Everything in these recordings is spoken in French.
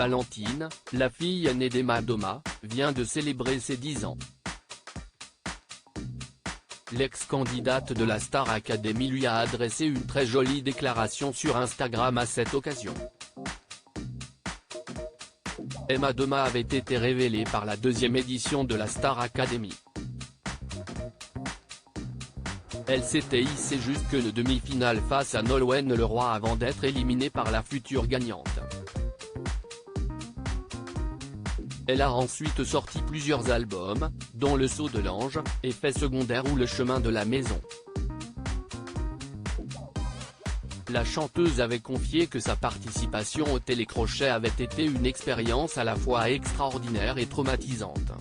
Valentine, la fille aînée d'Emma Doma, vient de célébrer ses 10 ans. L'ex-candidate de la Star Academy lui a adressé une très jolie déclaration sur Instagram à cette occasion. Emma Doma avait été révélée par la 2e édition de la Star Academy. Elle s'était hissée jusqu'en demi-finale face à Nolwenn Leroy avant d'être éliminée par la future gagnante. Elle a ensuite sorti plusieurs albums, dont Le Saut de l'Ange, Effet secondaire ou Le chemin de la maison. La chanteuse avait confié que sa participation au télécrochet avait été une expérience à la fois extraordinaire et traumatisante.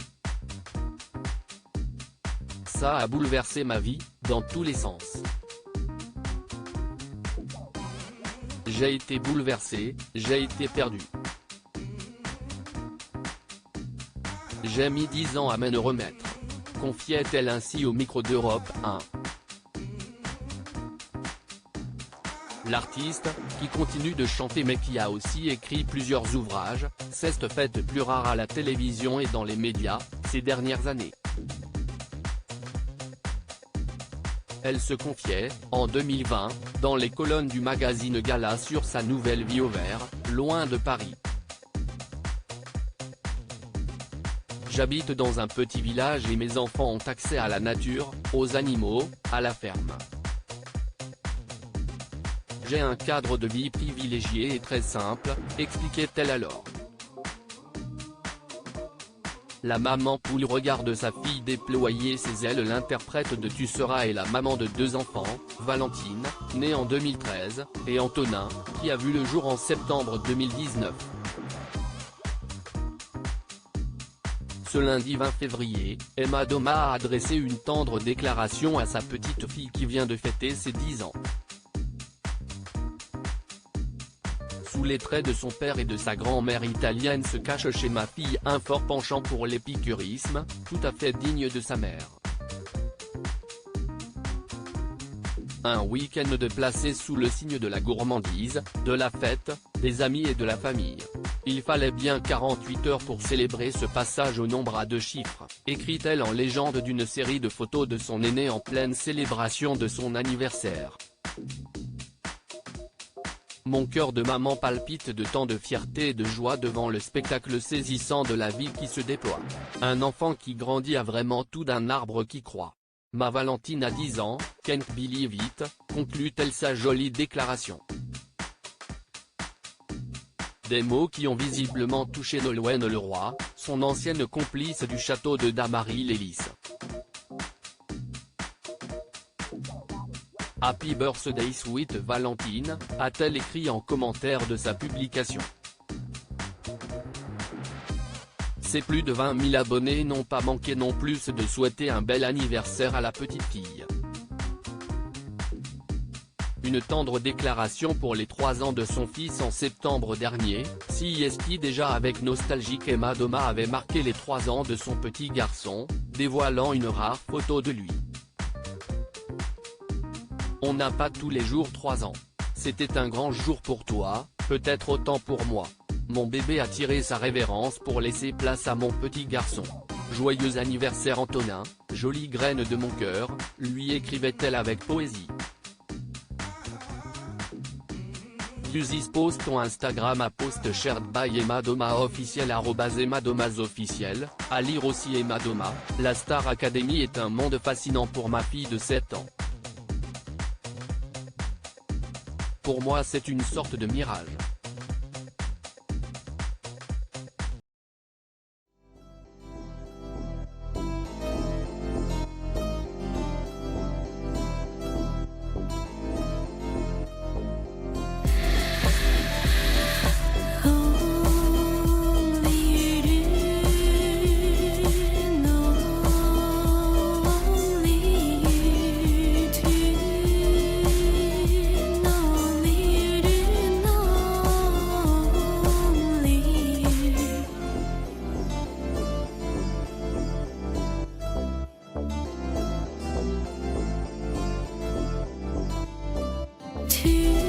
Ça a bouleversé ma vie, dans tous les sens. J'ai été bouleversée, j'ai été perdue. J'ai mis 10 ans à me remettre. Confiait-elle ainsi au micro d'Europe 1. L'artiste, qui continue de chanter mais qui a aussi écrit plusieurs ouvrages, s'est faite plus rare à la télévision et dans les médias, ces dernières années. Elle se confiait, en 2020, dans les colonnes du magazine Gala sur sa nouvelle vie au vert, loin de Paris. J'habite dans un petit village et mes enfants ont accès à la nature, aux animaux, à la ferme. J'ai un cadre de vie privilégié et très simple, expliquait-elle alors. La maman poule regarde sa fille déployer ses ailes. L'interprète de Tu seras est la maman de 2 enfants, Valentine, née en 2013, et Antonin, qui a vu le jour en septembre 2019. Ce lundi 20 février, Emma Doma a adressé une tendre déclaration à sa petite fille qui vient de fêter ses 10 ans. Sous les traits de son père et de sa grand-mère italienne se cache chez ma fille un fort penchant pour l'épicurisme, tout à fait digne de sa mère. Un week-end de placé sous le signe de la gourmandise, de la fête, des amis et de la famille. Il fallait bien 48 heures pour célébrer ce passage au nombre à 2 chiffres, écrit-elle en légende d'une série de photos de son aîné en pleine célébration de son anniversaire. Mon cœur de maman palpite de tant de fierté et de joie devant le spectacle saisissant de la vie qui se déploie. Un enfant qui grandit a vraiment tout d'un arbre qui croît. Ma Valentine a 10 ans, can't believe it, conclut-elle sa jolie déclaration. Des mots qui ont visiblement touché Nolwenn Leroy, son ancienne complice du château de Damary-les-Lys. Happy birthday sweet Valentine, a-t-elle écrit en commentaire de sa publication. Ses plus de 20 000 abonnés n'ont pas manqué non plus de souhaiter un bel anniversaire à la petite fille. Une tendre déclaration pour les 3 ans de son fils en septembre dernier, CIST déjà avec nostalgie qu'Emma Doma avait marqué les 3 ans de son petit garçon, dévoilant une rare photo de lui. On n'a pas tous les jours 3 ans. C'était un grand jour pour toi, peut-être autant pour moi. Mon bébé a tiré sa révérence pour laisser place à mon petit garçon. Joyeux anniversaire Antonin, jolie graine de mon cœur, lui écrivait-elle avec poésie. Use this post on Instagram à post shared by Emma Doma officiel @emmadomasofficiel, à lire aussi Emma Doma, la Star Academy est un monde fascinant pour ma fille de 7 ans. Pour moi c'est une sorte de mirage. To